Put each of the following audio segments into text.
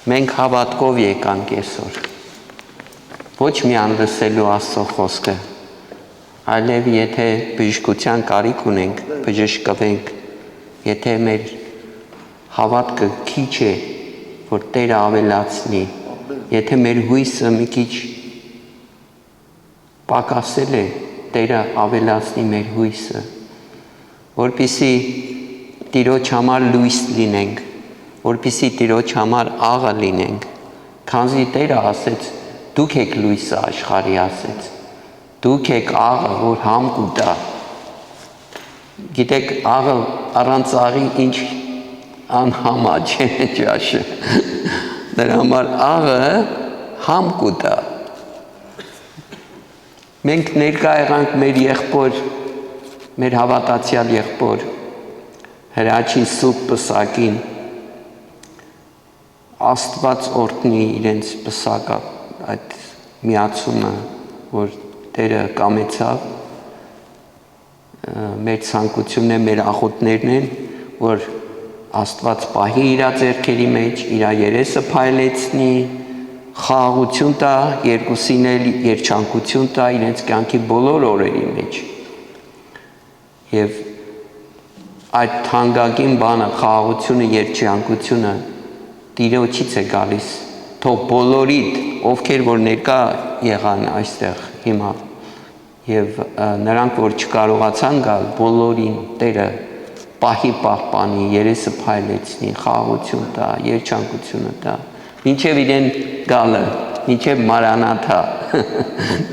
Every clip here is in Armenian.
Մենք հավատքով եկանք այսօր, ոչ միայն լսելու Աստծո խոսքը, այլև եթե բժշկության կարիք ունենք, բժշկվենք, եթե մեր հավատքը քիչ է, որ Տերը ավելացնի, եթե մեր հույսը մի քիչ պակասել է, Տերը ավելացնի մեր հույսը, որպեսզի Տիրոջ համար լույս լինենք, որպեսզի Տիրոջ համար աղը լինենք, քանզի Տերը ասեց, դուք եք լույսը աշխարհի ասեց, դուք եք աղը, որ համ կուտա, գիտեք աղը առանց աղի ինչ անհամա չէ ճաշը, դրա համար աղը համ կուտա, մենք ներկա եղանք մեր եղբոր, մեր հավատացյալ եղբոր, Հրաչի սուրբ պսակին, Աստված օրհնի իրենց պսակը, այդ միացումը, որ Տերը կամեցավ, մեր ցանկությունն է, մեր աղոթներն են, որ Աստված պահի իր ձեռքերի մեջ, իր երեսը փայլեցնի, խաղաղություն տա, երկուսին էլ երջանկություն տա իրենց կյանքի բոլոր օրերի մեջ։ Եվ այդ թանկագին բանը, խաղաղությունը, երջանկությունը Տիրոջից է գալիս, թող բոլորիդ, ովքեր որ ներկա եղան այստեղ հիմա, եւ նրանք որ չկարողացան գալ, բոլորին Տերը պահի պահպանի, երեսը փայլեցնի, խաղաղություն տա, երջանկությունը տա, մինչև իրեն գալը, մինչև Մարանաթա,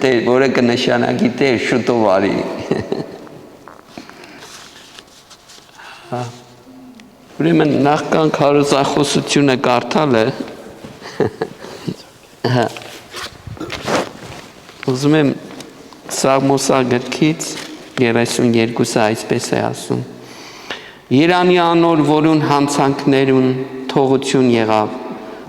Տեր, որը կնշանակի Տեր շուտով արի։ Ուրեմն նախքան քարոզախոսությունը կարդալը ուզում եմ Սաղմոսագրքից 32-ը այսպես է ասում. Երանի անոր, որուն հանցանքներուն թողություն եղավ,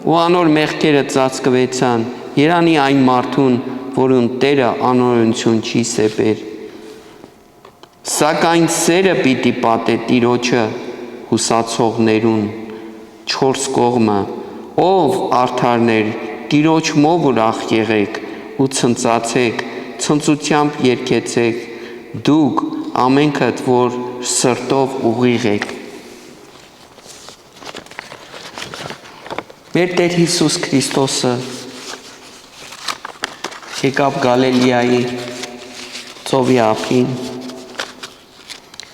ու անոր մեղքերը ծածկվեցան, երանի այն մարդուն, որուն Տերը անօրենություն չի սեպեր, սակայն սերը պիտի պատե Տիրոջը հուսացողներուն չորս կողմը, ով արդարներ, Տիրոջ մով ուրախ եղեք ու ցնծացեք, ցնծությամբ երգեցեք, դուք ամենքդ, որ սրտով ուղիղ եք։ Մեր Տեր Հիսուս Քրիստոսը եկավ Գալիլեայի ծովի ափին,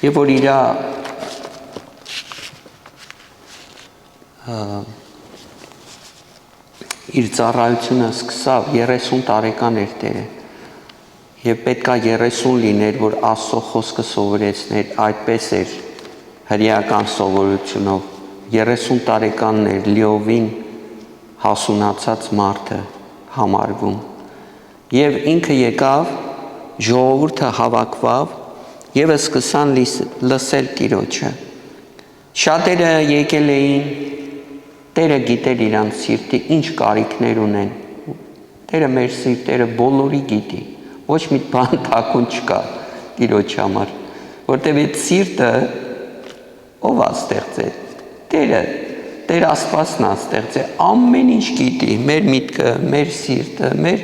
եւ որ իր ծառայությունը սկսավ 30 տարեկան էր Տերը եւ պետքա 30 լիներ, որ Աստծո խոսքը սովորեցներ, այդպես էր հրեական սովորությունով 30 տարեկանն էր լիովին հասունացած մարդը համարվում եւ ինքը եկավ, ժողովուրդը հավաքվավ եւ սկսան լսել Տիրոջը։ Շատերը եկել էին, Տերը գիտեր իրանց սիրտի ինչ կարիքներ ունեն, Տերը մեր սիրտերը բոլորի գիտի, ոչ մի բան թաքուն չկա Տիրոջ համար, որտեւ այդ սիրտը ով է ստեղծել, Տեր Աստվածն է ստեղծել, ամեն ինչ գիտի, մեր միտքը, մեր սիրտը, մեր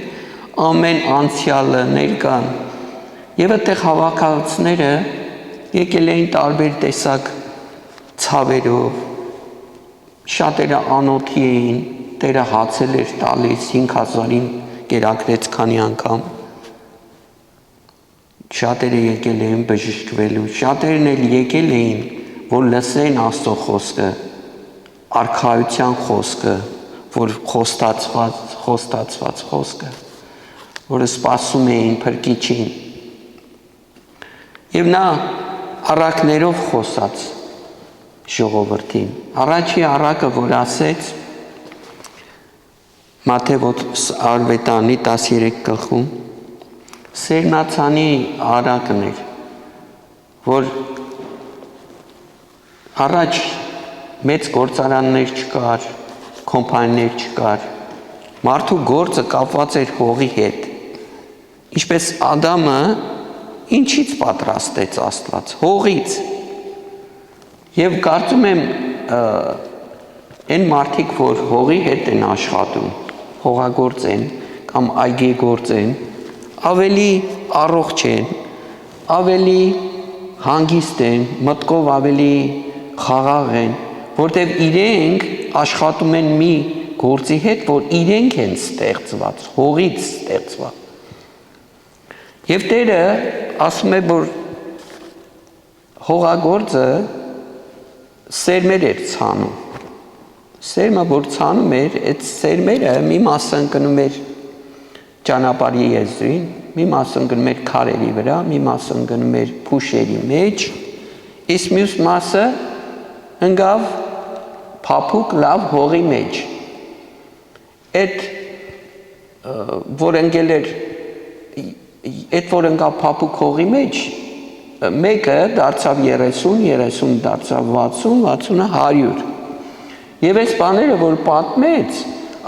ամեն անցյալը, ներկան, եւ այդտեղ հավաքածները եկել էին տարբեր տեսակ ցավերով, շատերը անոթի էին, Տերը հացել էր տալիս 5000-ին կերակրեց քանի անգամ, շատերը եկել էին բժշկվելու, շատերն էլ եկել էին, որ լսեն Աստծո խոսքը, արքայության խոսքը, որ խոստացված խոսքը, որը սպասում էին Փրկիչին, եւ նա առակներով խոսաց ժողովրդին, առաջի առակը, որ ասեց, Մատթեոս Արվետանի 13 գլխում, Սերնացանի առակն էր, որ առաջ մեծ գործարաններ չկար, կոմպանիներ չկար, մարդու գործը կապված էր հողի հետ, ինչպես Ադամը ինչից պատրաստեց Աստված, հողից, եւ կարծում եմ Այն մարդիկ, որ հողի հետ են աշխատում, հողագործ են կամ այգեգործ են, ավելի առողջ են, ավելի հանգիստ են, մտքով ավելի խաղաղ են, որտեղ իրենք աշխատում են մի գործի հետ, որ իրենք են ստեղծված, հողից ստեղծված։ Եվ Տերը ասում է, որ հողագործը սերմեր էր ցանում։ Սերմը, որ ցանում էր, այդ սերմերը մի մասը ընկնում էր ճանապարհի եզրին, մի մասը ընկնում էր քարերի վրա, մի մասը ընկնում էր փուշերի մեջ, իսկ մյուս մասը ընկավ փափուկ լավ հողի մեջ։ Այդ որ ընկել էր, այդ որ ընկավ փափուկ հողի մեջ, մեկը դարձավ 30, 30 դարձավ 60, 60-ը 100։ Եվ այս բաները, որ պատմեց,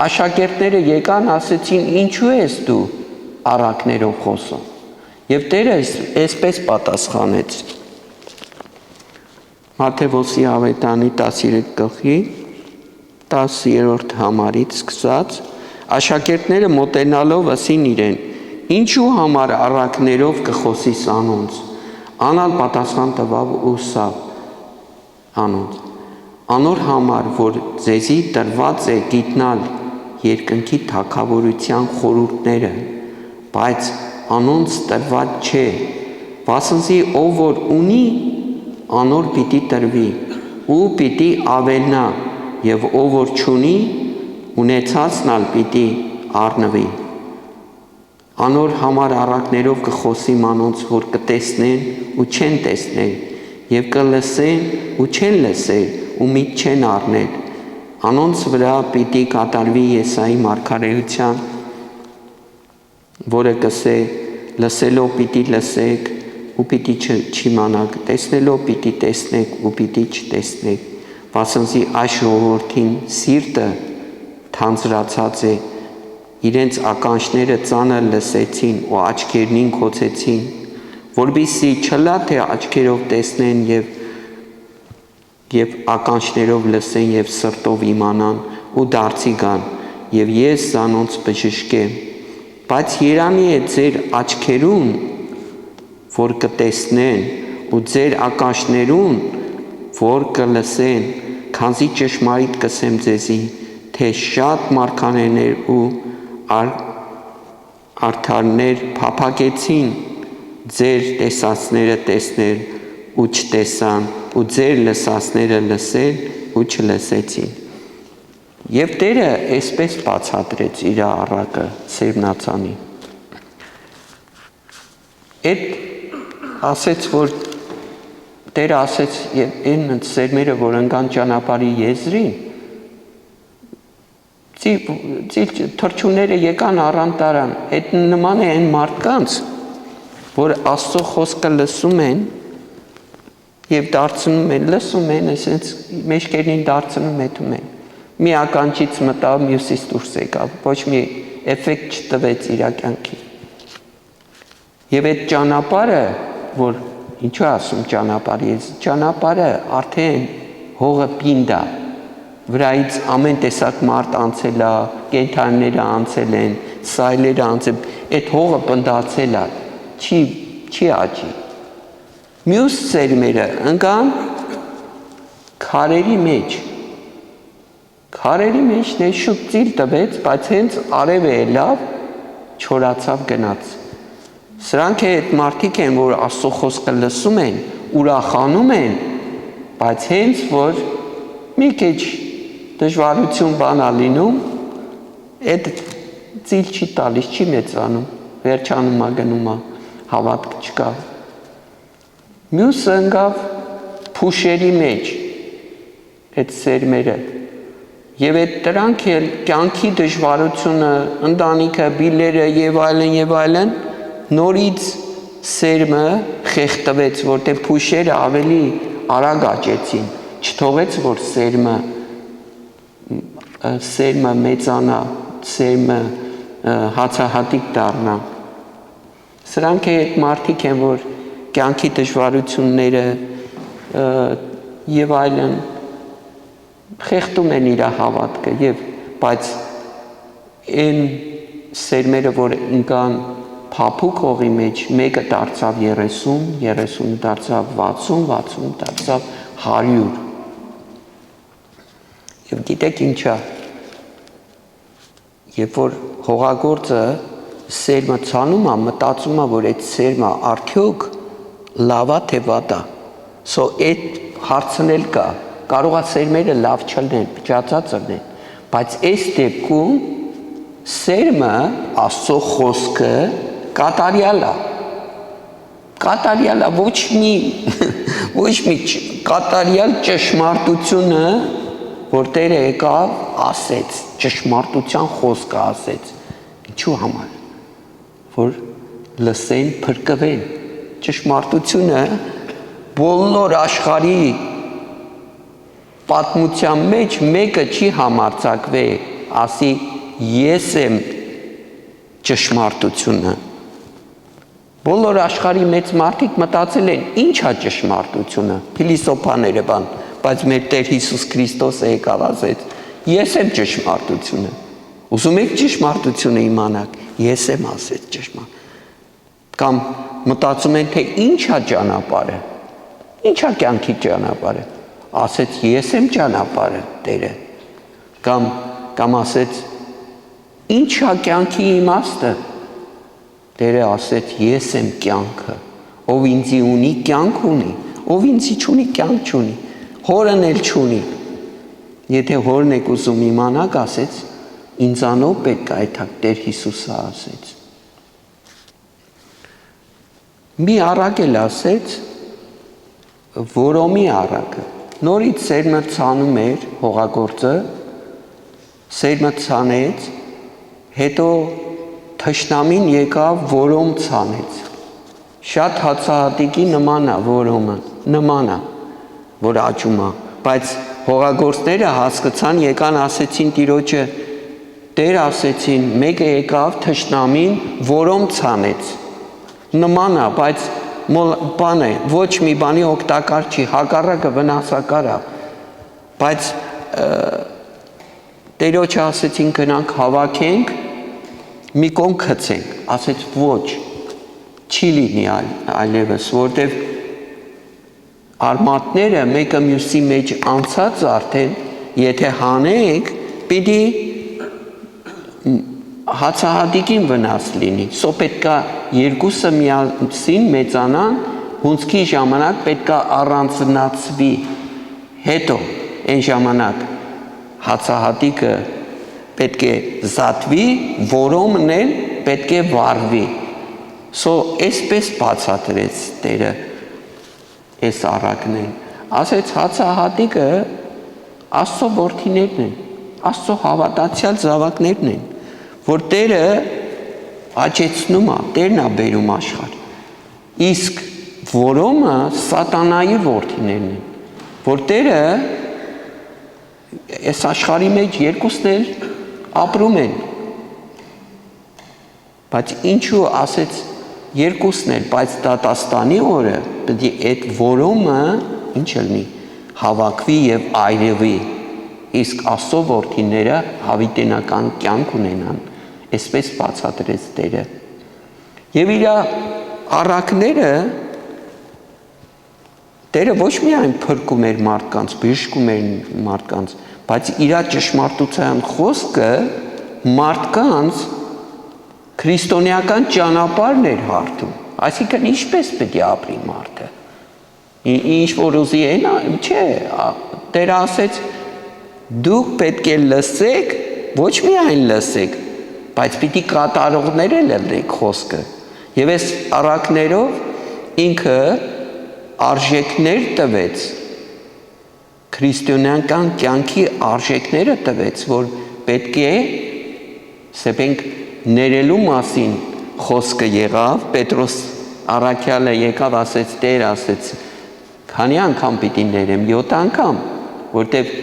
աշակերտները եկան, ասեցին, ինչու ես դու առակներով խոսում։ Եվ Տերը այսպես պատասխանեց։ Մատթեոսի ավետարանի 13 գլխի 10-րդ համարից սկսած, աշակերտները մոտենալով ասին իրեն, ինչու համար առակներով կխոսիս անոնց։ Անալ պատասխան տվավ ու սավ անոնց։ Անոր համար, որ ձեզի տրված է գիտնալ երկնքի թագավորության խորհուրդները, բայց անոնց տրված չէ, վասնզի ով որ ունի, անոր պիտի տրվի, ու պիտի ավելնա, եւ ով որ չունի, ունեցածն ալ պիտի առնվի։ Անոր համար առակներով կխոսիմ անոնց, որ կտեսնեն ու չեն տեսնել, եւ կլսեն ու չեն լսել, ու միտ չեն առնել։ Անոնց վրա պիտի կատարվի Եսայի մարգարեության, որը կսե, լսելով պիտի լսեք ու պիտի չիմանաք, տեսնելով պիտի տեսնեք ու պիտի չտեսնեք, վասնզի այս ժողովրդին սիրտը թանձրացած է, իրենց ականջները ծանր լսեցին ու աչքերնին քոցեցին, որպեսզի չլա թե աչքերով տեսնեն եւ ականջներով լսեն եւ սրտով իմանան ու դարձի գան, եւ ես զանոնց բժշկեմ, բայց երանի է ձեր աչքերուն, որ կտեսնեն, ու ձեր ականջներուն, որ կլսեն, քանզի ճշմարիտ կսեմ ձեզի, թե շատ մարգարեներ ու արդարներ փափագեցին ձեր տեսածները տեսնել ու չտեսան, ու ձեր լսածները լսել ու չլսեցին։ Եվ Տերը այսպես բացատրեց իր առակը սերմնացանի։ Այդ ասեց, որ Տերը ասեց, եւ այն սերմերը, որ ընկան ճանապարհի եզրին, թռչունները եկան առան տարան, այդ նման է այն մարդկանց, որ Աստծո խոսքը լսում են եւ դարձնում են, լսում են, այսպես մեջքերին դարձնում են, մի ականջից մտավ, մյուսից դուրս եկավ, ոչ մի էֆեկտ չտվեց իր կյանքի։ Եվ այդ ճանապարհը, որ ինչու ասում ճանապարհը արդեն հողը պինդ է, վրայից ամեն տեսակ մարդ անցել է, կենդանիները անցել են, սայլերը անցել, այդ հողը պնդացել է, չի աճի։ Մյուս սերմերը ընկան քարերի մեջ շուտ ծիլ տվեց, բայց հենց արևը ելավ, չորացավ գնաց։ Սրանք է այդ մարդիկ են, որ Աստծո խոսքը լսում են, ուրախանում են, բայց հենց որ մի քիչ դժվարություն բան ա լինում, այդ ծիլ չի տալիս, չի մեծանում, վերջանում ա գնում ա, հավատք չկա։ Մյուսը ընկավ փուշերի մեջ, այդ սերմերը, եւ այդ դրանք էլ կյանքի դժվարությունը, ընտանիքը, բիլերը եւ այլն, նորից սերմը խեղդվեց, որտեղ փուշերը ավելի արագ աճեցին, չթողեց, որ սերմը մեծանա, սերմը հացահատիկ դառնա։ Սրանք է այդ մարդիկ են, որ կյանքի դժվարությունները եւ այլն խեղդում են իր հավատքը եւ բայց այն սերմերը, որ ինքան փափուկ հողի մեջ, մեկը դարձավ 30, 30 դարձավ 60, 60 դարձավ 100։ Եվ գիտեք ինչա, երբ որ հողագործը սերմը ցանում է, մտածում է, որ այդ սերմը արդյոք լավ է թե վատ է։ Սո այդ հարցն էլ կա, կարող է սերմերը լավ չլինեն, փչացած լինեն, բայց այս դեպքում սերմը Աստծո խոսքը կատարյալ է։ Կատարյալ է, ոչ մի կատարյալ ճշմարտությունը, որ Տերը եկավ, ասեց, ճշմարտության խոսքը ասեց։ Ինչու համար, որ լսեն, փրկվեն։ Ճշմարտությունը բոլոր աշխարհի պատմության մեջ մեկը չի համարձակվի, ասի ես եմ ճշմարտությունը։ Բոլոր աշխարհի մեծ մարդիկ մտածել են, ինչ է ճշմարտությունը, փիլիսոփաները բան, բայց մեր Տեր Հիսուս Քրիստոսը եկավ ասեց, ես եմ ճշմարտությունը։ Ուզում եք ճշմարտությունը իմանաք, ես եմ ասեց ճշմարտ։ Կամ մտածում են, թե ինչ է ճանապարհը, ինչ է կյանքի ճանապարհը, ասեց ես եմ ճանապարհը Տերը։ Կամ ասեց ինչ է կյանքի իմաստը, Տերը ասեց ես եմ կյանքը, ով ինձի ունի կյանք ունի, ով ինձի չունի կյանք չունի, հորն էլ չունի։ Եթե հորն եք ուզում իմանաք, ասեց ինձանով պետք է այդակ Տեր Հիսուսը ասեց։ Մի առակ էլ ասեց, որոմի առակը, նորից սերմը ցանում էր հողագործը, սերմը ցանեց, հետո թշնամին եկավ որոմ ցանեց։ Շատ հացահատիկի նման է որոմը, նման է, որ աճում է, բայց հողագործները հասկացան, եկան ասեցին Տիրոջը, Տեր ասեցին, մեկը եկավ թշնամին որոմ ցանեց։ Նման է, բայց բան է, ոչ մի բանի օգտակար չի, հակառակը վնասակար է։ Բայց Տերոջը ասեցին գնանք հավաքենք, մի կողմ գցենք, ասեց ոչ, չի լինի այլևս, որտև արմատները մեկը մյուսի մեջ անցած արդեն, եթե հանենք, պիտի հացահատիկին վնաս լինի, սո պետքա երկուսը միասին մեծանան, հունձքի ժամանակ պետքա առանձնացվի, հետո այն ժամանակ հացահատիկը պետք է զատվի, որոմն էլ պետք է վառվի, սո այսպես բացատրեց Տերը այս առակն են, ասեց հացահատիկը Աստծո որդիներն են, Աստծո հավատացյալ զավակներն են, որ Տերը աճեցնում է, Տերն է բերում աշխարհ, իսկ որոմը սատանայի որդիներն են, որ Տերը այս աշխարհի մեջ երկուսն էլ ապրում են, բայց ինչու ասեց երկուսն էլ, բայց դատաստանի օրը պետք է այդ որոմը ինչ լինի, հավաքվի եւ այրվի, իսկ Աստծո որդիները հավիտենական կյանք ունենան, այսպես բացատրեց Տերը։ Եվ իր առակները Տերը ոչ միայն փրկում էր մարդկանց, բժշկում էր մարդկանց, բայց իր ճշմարտության խոսքը մարդկանց քրիստոնեական ճանապարհն էր հարթում, այսինքն ինչպես պետք է ապրի մարդը, ինչ որ ուզի այն, չէ, Տերը ասեց, դուք պետք է լսեք, ոչ միայն լսեք, բայց պիտի կատարողներ լինեք խոսքը, եւ այս առակներով ինքը արժեքներ տվեց, քրիստոնեական կյանքի արժեքները տվեց, որ պետք է սեպենք ներելու մասին խոսքը եղավ, Պետրոս առաքյալը եկավ, ասեց, Տեր ասեց, քանի անգամ պիտի ներեմ, 7 անգամ, որտեվ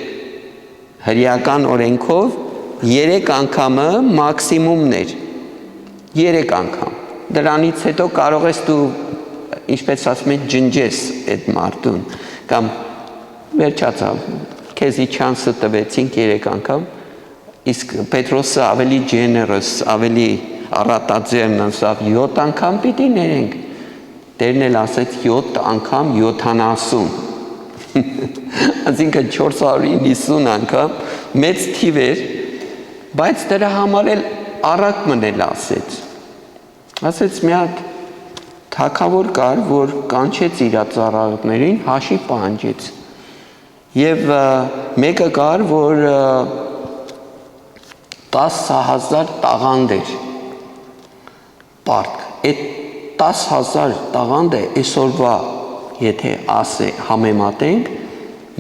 հրեական օրենքով 3 անգամը մաքսիմումն էր, 3 անգամ, դրանից հետո կարող ես դու, ինչպես ասում են, ջնջես այդ մարդուն, կամ վերջացավ, քեզի չանսը տվեցինք 3 անգամ, իսկ Պետրոսը ավելի generous, ավելի առատաձեռն ասավ 7 անգամ պիտի ներենք։ Տերն էլ ասեց 7 անգամ 70։ Այսինքն 490 անգամ մեծ թիվ էր, բայց դրա համար էլ առակ մնել ասեց։ Ասեց մի հատ թագավոր կար, որ կանչեց իր ծառայողներին, հաշի պահանջեց։ Եվ մեկը կար, որ 10,000 տաղանդ էր պարտք։ Այդ 10,000 տաղանդը այսօրվա, եթե համեմատենք,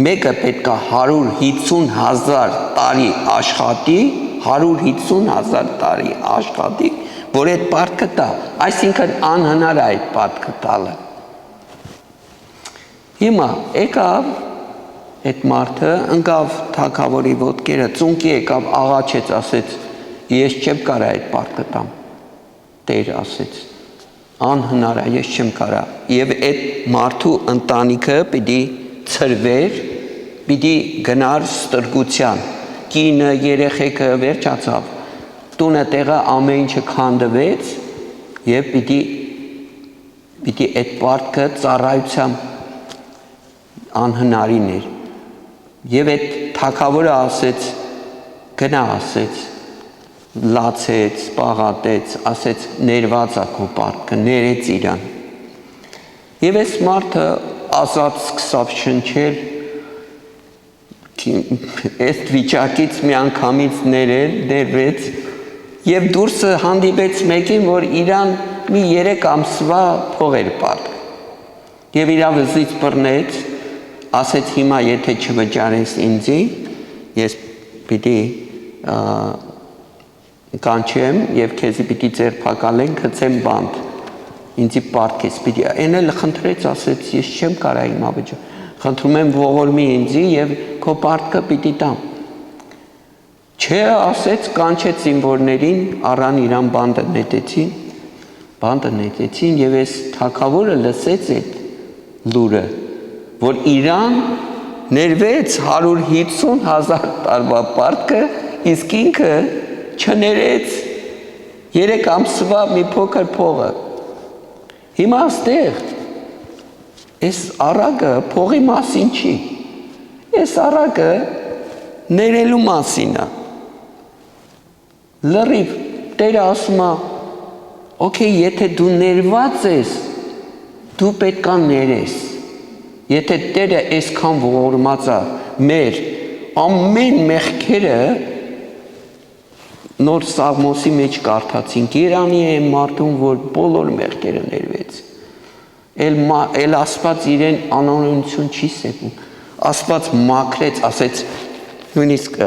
մեկը պետք է 150,000 տարի աշխատի, 150,000 տարի աշխատի, որ այդ պարտքը տա, այսինքն անհնար է այդ պարտքը տալը։ Հիմա եկավ այդ մարդը, ընկավ թագավորի ոտքերը, ծունկի եկավ, աղաչեց, ասեց, ես չեմ կարա այդ պարտքը տամ։ Տեր ասեց, անհնար է, ես չեմ կարա։ Եվ այդ մարդու ընտանիքը պիտի ծրվեր, պիտի գնար ստրկության, կինը, երեխեքը վերջացավ, տունը տեղը ամեն ինչը քանդվեց եւ պիտի այդ պարտքը ծառայության անհնարին էր։ Եվ այդ թագավորը ասեց, գնա ասեց, լացեց, պաղատեց, ասեց ներված է քո պարտքը, ներեց իրան։ Եվ այս մարդը ազատ սկսավ շնչել, այս վիճակից մի անգամից ներվեց եւ դուրսը հանդիպեց մեկին, որ իրան մի 3 ամսվա փող էր պարտք։ Եվ իր վզից բռնեց, ասեց հիմա եթե չվճարես ինձի, ես պիտի կանչեմ եւ քեզի պիտի ձերբակալեն, գցեմ բանտ։ Ինձի պարտքես պիտի։ Այն էլ խնդրեց, ասեց ես չեմ կարա հիմա վճարել։ Խնդրում եմ ողորմի ինձի եւ քո պարտքը պիտի տամ։ Չէ, ասեց, կանչեց զինվորներին, առան իրան բանդը նետեցին եւ այս թագավորը լսեց այդ լուրը, որ իրան ներվեց 150,000 տարվա պարտքը, իսկ ինքը չներեց 3 ամսվա մի փոքր փողը։ Հիմա այստեղ այս առակը փողի մասին չի, այս առակը ներելու մասին է։ Լրիվ Տերը ասում է, օքեյ, եթե դու ներված ես, դու պետք է ներես։ Եթե Տերը այսքան ողորմած է մեր ամեն մեղքերը նոր Սաղմոսի մեջ կարդացինք, երանի է մարդուն, որ բոլոր մեղքերը ներվեց։ Էլ Աստված իրեն անօրենություն չի սեփում։ Աստված մաքրեց, ասեց, նույնիսկ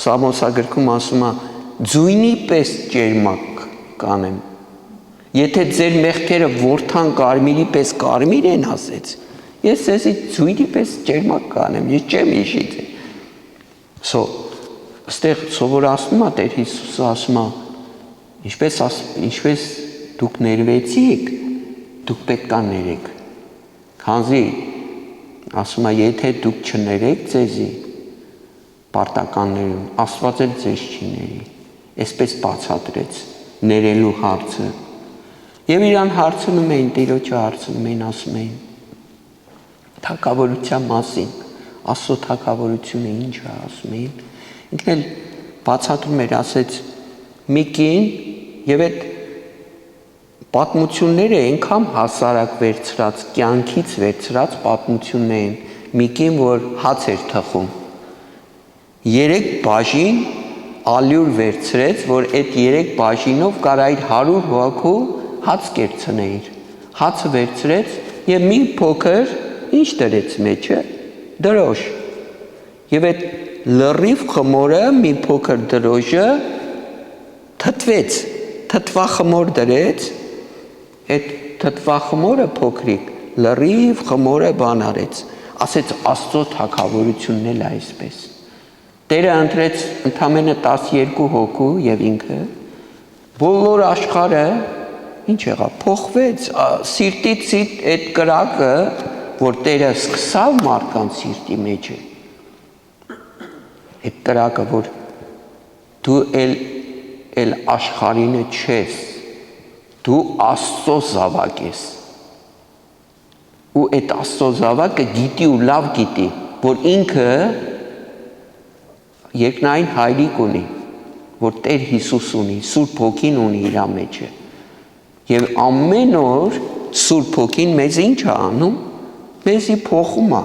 Սաղմոսագրքում ասում է, ձույնի պես ճերմակ կանեմ։ Եթե ձեր մեղքերը որթան կարմիրի պես կարմիր են, ասեց, ես ձեզի ձույնի պես ճերմակ կանեմ, ես չեմ հիշի ձեզ։ Այստեղ սովորացնում է Տեր Հիսուսը ասում է, ինչպես դուք ներվեցիք, դուք պետք է ներեք։ Քանզի ասում է, եթե դուք չներեք ձեզի պարտականներում, Աստված էլ ձեզ չի ների։ Այսպես բացատրեց ներելու հարցը։ Եվ իրան հարցնում էին, Տիրոջը հարցնում էին, ասում էին թագավորության մասին, Աստծո թագավորությունը ինչ է, ասում էին։ Ինքն էլ բացատրում էր, ասեց մի կին եւ այդ պատմությունները այնքան հասարակ վերցրած, կյանքից վերցրած պատմություններ են։ Մի կին, որ հաց էր թխում, 3 բաժին ալյուր վերցրեց, որ այդ 3 բաժինով կարայր 100 հոգու հաց կերցնեիր։ Հացը վերցրեց եւ մի փոքր ինչ դրեց մեջը, դրոշ։ Եվ այդ լրիվ խմորը մի փոքր դրոշը թթվեց, թթվախմոր դրեց, այդ թթվախմորը փոքրիկ լրիվ խմորը բան արեց, ասեց Աստծո թագավորությունն էլ այսպես։ Տերը ընտրեց ընդամենը 12 հոգու եւ ինքը բոլոր աշխարհը ինչ եղավ, փոխվեց, սիրտից այդ կրակը, որ Տերը սկսավ մարդկանց սիրտի մեջ է, այդ կրակը, որ դու էլ աշխարհինը չես, դու Աստծո զավակ ես, ու այդ Աստծո զավակը գիտի ու լավ գիտի, որ ինքը երկնային հայրիկ ունի, որ Տեր Հիսուս ունի, Սուրբ Հոգին ունի իր մեջը, եւ ամեն օր Սուրբ Հոգին մեզ ինչ է անում, մեզի փոխում է,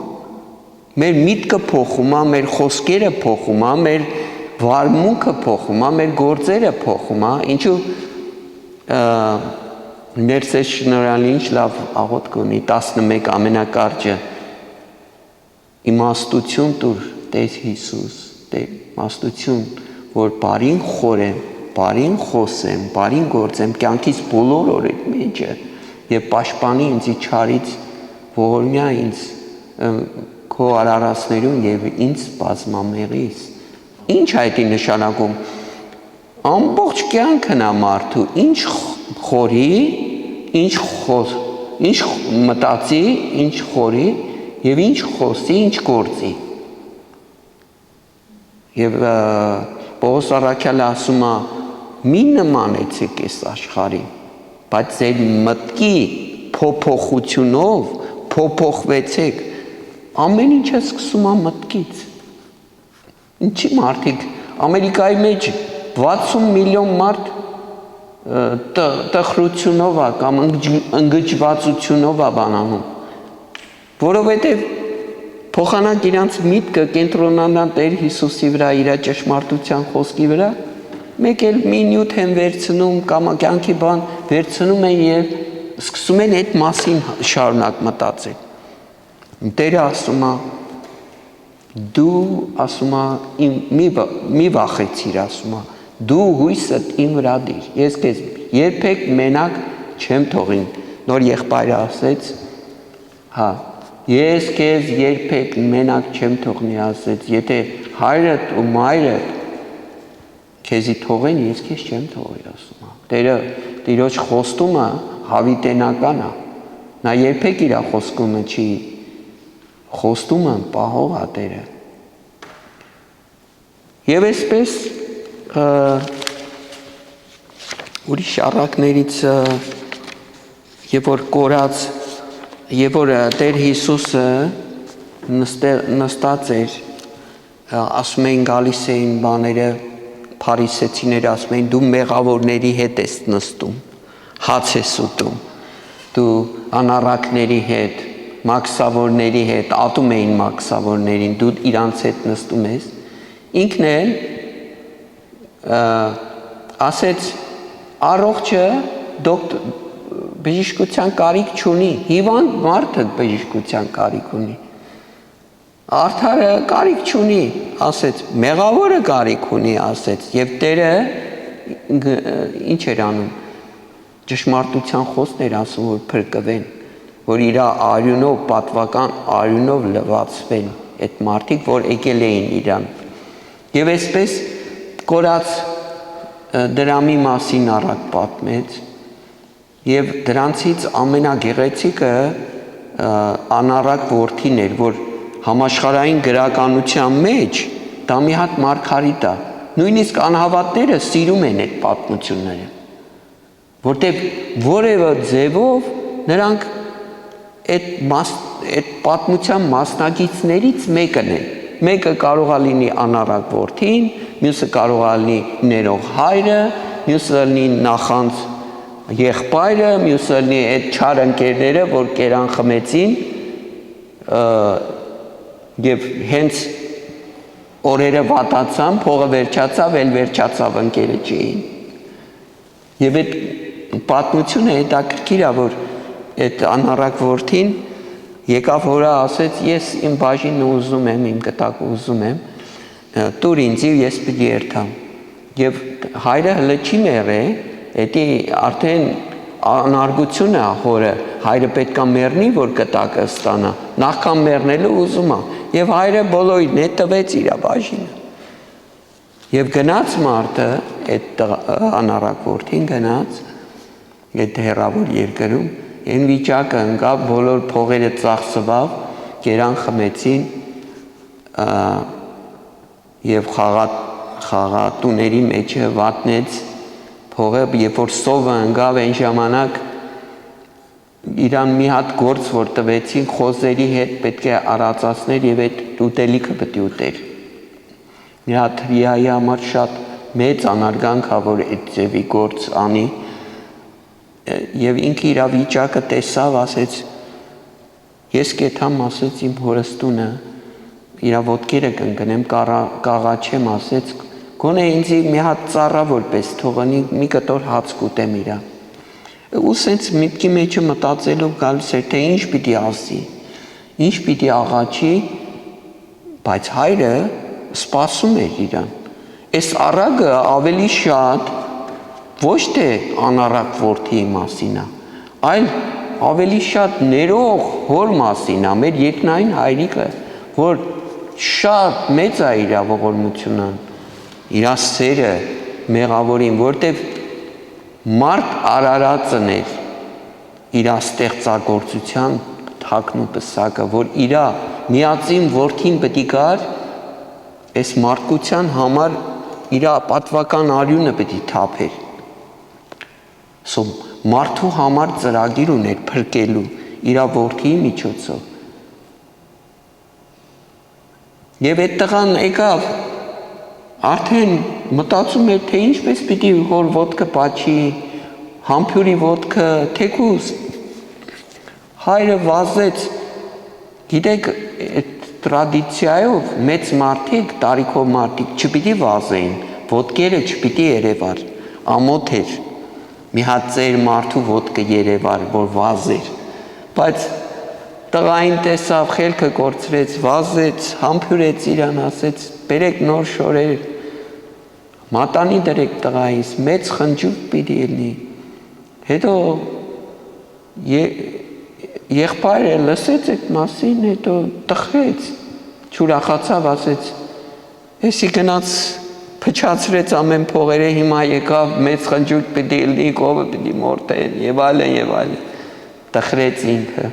մեր միտքը փոխում է, մեր խոսքերը փոխում է, մեր վարմունքը փոխում է, մեր գործերը փոխում է, ինչու ներսես շնորհալի ինչ լավ աղոթք ունի 11 ամենակարճը իմաստություն տուր Տեր Հիսուս, իմաստություն, որ բարին խորեմ, բարին խոսեմ, բարին գործեմ կյանքից բոլոր օրեր մեջը եւ պաշտպանի ինձ չարից ողորմյա ինձ քո արարածներուն եւ ինձ բազմամեղից։ Ինչ այդ նշանակում։ Ամբողջ կյանքն է մարդու, ինչ խորի, ինչ մտածի, ինչ խորի եւ ինչ խոսի, ինչ գործի։ Եվ Պողոս առաքյալը ասում է՝ մի նմանեցեք այս աշխարհին, բայց ձեր մտքի փոփոխությունով փոփոխվեցեք։ Ամեն ինչը սկսում է մտքից։ Ինչի մարդիկ Ամերիկայի մեջ 60 միլիոն մարդ տխրությունով է կամ ընկճվածությունով է բանանում, որովհետև փոխանակ իրանց միտքը կենտրոնանան Տեր Հիսուսի վրա, իր ճշմարտության խոսքի վրա, մեկ էլ մի նյութ են վերցնում կամ կյանքի բան վերցնում են եւ սկսում են այդ մասին շարունակ մտածել։ Տերը ասում է, դու ասում է, մի վախեցիր, ասում է, դու հույսդ իմ վրա դիր, ես քեզ երբեք մենակ չեմ թողին, նոր եղբայրը ասեց, հա, ես քեզ երբեք մենակ չեմ թողնի, ասեց, եթե հայրդ ու մայրդ քեզի թողեն, ես քեզ չեմ թողի, ասում է, Տերը Տիրոջ խոստումը հավիտենական է, նա երբեք իր խոստումը չի խոստումը պահող է Տերը։ Եվ այսպես ուրիշ առակներից երբ որ կորած, երբ որ Տեր Հիսուսը նստած էր, ասում էին գալիս էին բաները, փարիսեցիները ասում էին, դու մեղավորների հետ ես նստում, հաց ես ուտում, դու անառակների հետ, մաքսավորների հետ, ատում էին մաքսավորներին, դու իրանց հետ նստում ես, ինքն էլ ասեց առողջը բժշկության կարիք չունի, հիվանդ մարդը բժշկության կարիք ունի, արդարը կարիք չունի, ասեց, մեղավորը կարիք ունի, ասեց, եւ Տերը ինչ էր անում, ճշմարտության խոսքն էր ասում, որ փրկվեն, որ իր արյունով, պատվական արյունով լվացվեն այդ մարդիկ, որ եկել էին իրան։ Եվ այսպես կորած դրամի մասին առակ պատմեց, եւ դրանցից ամենագեղեցիկը անառակ որդին էր, որ համաշխարհային գրականության մեջ դա մի հատ մարգարիտ է, նույնիսկ անհավատները սիրում են այդ պատմությունները, որտեղ որևէ ձևով նրանք այդ պատմության մասնակիցներից մեկն են, մեկը կարող է լինի անառակ որդին, մյուսը կարող է լինի ներող հայրը, մյուսը լինի նախանձ եղբայրը, մյուսը լինի այդ չար ընկերները, որ կերան խմեցին եւ հենց օրերը վատացան, փողը վերջացավ, էլ վերջացավ ընկերը չէին։ Եվ այդ պատմությունը հետաքրքիր է, որ այդ անառակ որդին եկավ հորը ասեց, ես իմ բաժինը ուզում եմ, իմ կտակը ուզում եմ, տուր ինձ, ես պիտի երթամ։ Եվ հայրը հլը չի մեղե, էդի արդեն անարգություն է հորը, հայրը պետք է մեռնի, որ կտակը ստանա, նախքան մեռնելու ուզում է, եւ հայրը բոլորին է տվեց իր բաժինը։ Եվ գնաց մարդը, այդ անառակ որդին գնաց, այդ հեռավոր երկրում, այն վիճակը ընկավ, բոլոր փողերը ծախսվավ, կերան խմեցին, եւ խաղատուների մեջ վատնեց փողը, երբ որ սովը ընկավ այն ժամանակ իրան մի հատ գործ որ տվեցին խոզերի հետ պետք է արածացներ եւ այդ ուտելիքը պետք է ուտեր։ Մի հատ հրիայի համար շատ մեծ անարգանք ա որ այդ ձևի գործ անի եւ ինքը իր վիճակը տեսավ, ասեց ես կեթամ, ասեց իմ հորս տունը իր ոտքերը կընկնեմ, կաղաչեմ, ասեց գոնե ինձ մի հատ ծառա որպես թողնի մի կտոր հաց կուտեմ իրա։ Ու սենց միտքի մեջը մտածելով գալիս էր թե ինչ պիտի ասի, ինչ պիտի աղաչի, բայց հայրը սպասում էր իրան։ Այս առակը ավելի շատ ոչ թե անառակ որդիի մասին է, այլ ավելի շատ ներող հոր մասին է, մեր երկնային հայրիկը, որ շատ մեծ է իր ողորմությունը, իր սերը մեղավորին, որտև մարդ արարածն էր իր ստեղծագործության թաքն ու պսակը, որ իր միածին որդին պետք է գար այս մարդկության համար իր պատվական արյունը պետք է թափեր։ Սո մարդու համար ծրագիր ուներ փրկելու իր որդիի միջոցով։ Եվ այդ տղան եկավ արդեն մտածում էր թե ինչպես պիտի հոր ոտքը պաչի, համբյուրի ոտքը, թեկուզ հայրը վազեց, գիտեք այդ տրադիցիայով մեծ մարդիկ, տարիքով մարդիկ չպիտի վազեին, ոտքերը չպիտի երևար, ամոթ էր, մի հատ ծեր մարդու ոտքը երևար, որ վազեր, բայց տղային տեսավ, խելքը կորցրեց, վազեց, համբյուրեց իրան, ասեց բերեք նոր շորեր, մատանի դրեք տղայիս, մեծ խնջուկ պիտի ելնի, հետո եղբայրը լսեց այդ մասին, հետո տխրեց, չուրախացավ, ասեց, էսի գնաց փչացրեց ամեն փողերը, հիմա եկավ մեծ խնջուկ պիտի ելնի, կովը պիտի մորթեն, եւ այլն, տխրեց ինքը,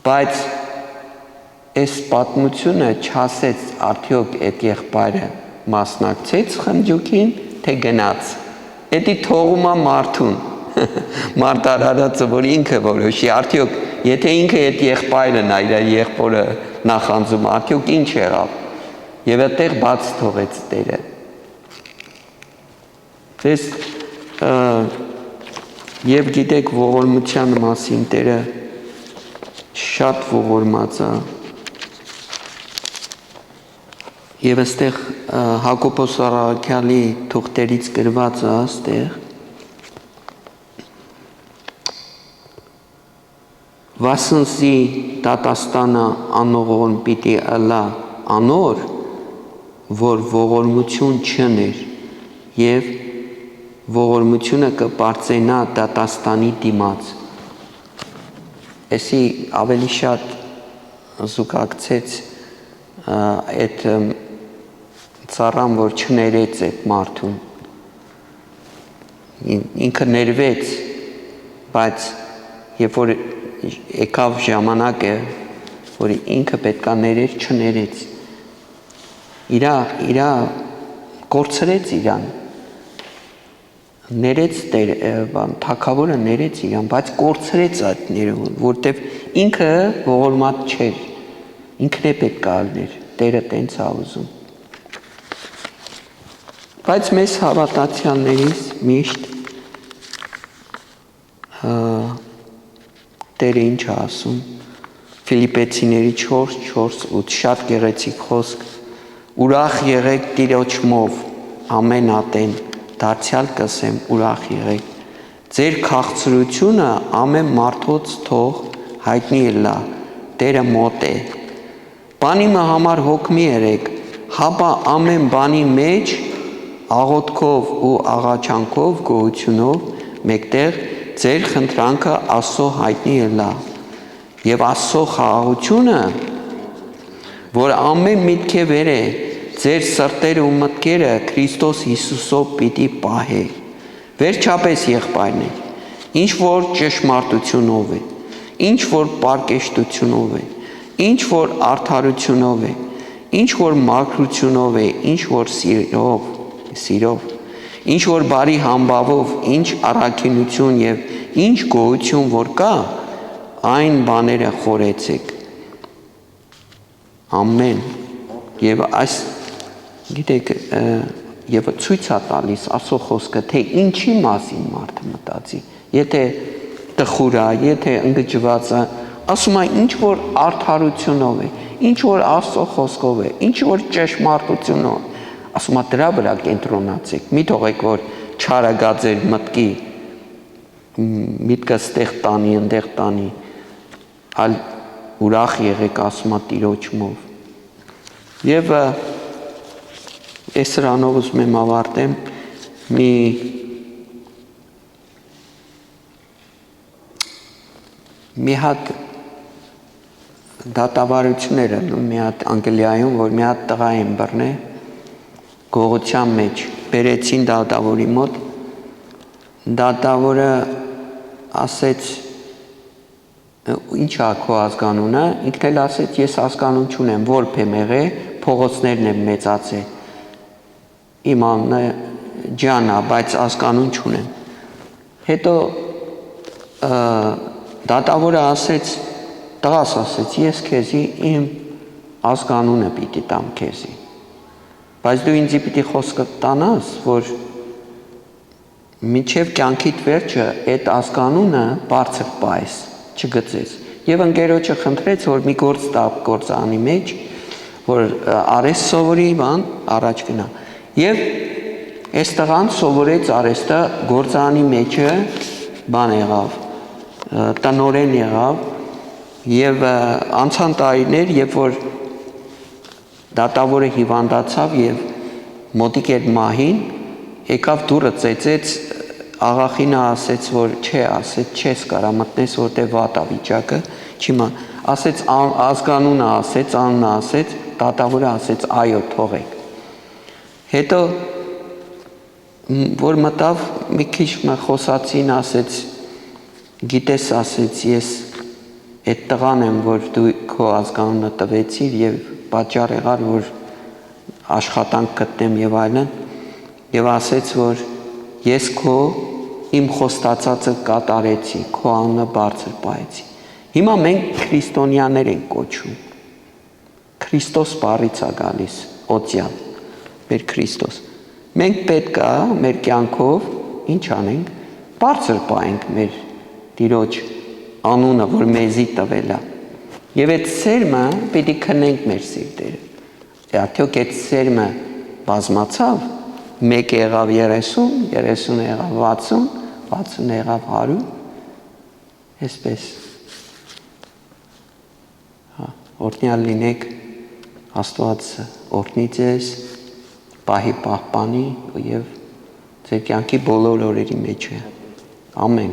բայց այս պատմությունը չասեց արդյոք այդ եղբայրը մասնակցեց խնջուկին, թե գնաց, էդի թողում է մարդուն, մարդ արարածը, որ ինքը որոշի, արդյոք եթե ինքը այդ եղբայրն է, իր եղբորը նախանձում, արդյոք ինչ եղավ, եւ այդտեղ բաց թողեց Տերը։ Դες եւ գիտեք ողորմության մասին Տերը շատ ողորմած է։ Եվ այստեղ Հակոբոս առաքյալի թուղթերից գրված է այստեղ Վասնզի դատաստանը անողորմ պիտի ըլա անոր, որ ողորմություն չներ եւ ողորմությունը կբարձենա դատաստանի դիմաց։ Էսի ավելի շատ զուգակցեց այդ ծառան, որ չներեց այդ մարդուն, ինքը ներվեց, բայց երբ որ եկավ ժամանակը, որ ինքը պետքա ներեր, չներեց, իրա կորցրեց իրան, ներեց թագավորը ներեց իրան, բայց կորցրեց այդ ներողը, որտև ինքը ողորմած չէր, ինքն է պետք է ալներ, Տերը տենց ա ուզում։ Բայց մեզ հավատացյալներից միշտ Տերը ինչ է ասում, Ֆիլիպեցիների 4:4-8 շատ գեղեցիկ խոսք, ուրախ եղեք Տիրոջմով, ամեն ատեն, դարձյալ կսեմ ուրախ եղեք, ձեր քաղցրությունը ամեն մարդոց թող հայտնի ելա, Տերը մոտ է, բանի մը համար հոգ մի երեք, հապա ամեն բանի մեջ աղոթքով ու աղաչանքով գոհությունով մեկտեղ ձեր խնդրանքը Աստծո հայտնի ելա եւ Աստծո խաղաղությունը, որ ամեն միտքը վեր է, ձեր սրտերը ու մտքերը Քրիստոս Հիսուսով պիտի պահե։ Վերջապես եղբայրներ, ինչ որ ճշմարտությունով է, ինչ որ պարկեշտությունով է, ինչ որ արդարությունով է, ինչ որ մաքրությունով է, ինչ որ սիրով, ինչ որ բարի համբավով, ինչ առաքինություն եւ ինչ գոհություն որ կա, այն բաները խորեցեք։ Ամեն։ Եվ այս գիտեք, եւ ցույց է տալիս Աստծո խոսքը, թե ինչի մասին մարդը մտածի։ Եթե տխուր է, եթե ընկճված է, ասում է ինչ որ արդարությունով է, ինչ որ Աստծո խոսքով է, ինչ որ ճշմարտությունով, ասում է դրա վրա կենտրոնացեք։ Մի թողեք որ չարագա ձեր մտքի միտքը ստեղ տանի, ընդեղ տանի, այլ ուրախ եղեք, ասում է Տիրոջմով։ Եվ ես սրանով ուզում եմ ավարտեմ մի հատ դատավարությունները մի հատ Անգլիայում, որ մի հատ տղա են բռնե գողության մեջ, բերեցին դատավորի մոտ, դատավորը ասեց ինչ է քո ազգանունը, ինքն էլ ասեց ես ազգանուն չունեմ, որբ եմ եղել, փողոցներն եմ մեծացել, իմ անունը Ջան է, բայց ազգանուն չունեմ։ Հետո դատավորը ասեց, տղաս ասեց, ես քեզի իմ ազգանունը պիտի տամ քեզի, բայց դու ինձի պիտի խոսքը տանաս, որ մինչև կյանքիդ վերջը այդ ազգանունը բարձր պայես, չգծես։ Եվ ընկերոջը խնդրեց, որ մի գործ տա գործանի մեջ, որ արես սովորի բան, առաջ գնա։ Եվ այս տղան սովորեց արեստը գործանի մեջը բան եղավ, տնորեն եղավ, եւ անցան տարիներ, երբ որ դատավորը հիվանդացավ եւ մոտիկ էր մահին, եկավ դուրը ծեծեց, աղախինը ասեց, որ չէ, ասեց, չես կարա մտնես, որտեղ վատ է վիճակը, չիմա, ասեց ազգանունը ասեց, անունը ասեց, դատավորը ասեց, այո, թողեք։ Հետո որ մտավ մի քիչ խոսացին, ասեց, գիտես, ասեց, ես այդ տղան եմ, որ դու քո ազգանունը տվեցիր եւ պատճառ եղար, որ աշխատանք գտնեմ եւ այլն, եւ ասեց, որ ես քո իմ խոստացածը կատարեցի, քո անունը բարձր պահեցի։ Հիմա մենք քրիստոնյաներ ենք կոչվում։ Քրիստոս բառից է գալիս, օծյալ, մեր Քրիստոս։ Մենք պետք է մեր կյանքով ինչ անենք, բարձր պահենք մեր Տիրոջ անունը, որ մեզի տվել է։ Եվ այդ սերմը պիտի քնենք մեր սիրտերը։ Արդյոք այդ սերմը բազմացավ, մեկ եղավ 30, 30 եղավ 60, 60 եղավ 100, այսպես։ Օրհնյալ լինեք, Աստված օրհնի ձեզ, պահի պահպանի եւ ձեր կյանքի բոլոր օրերի մեջ է։ Ամեն։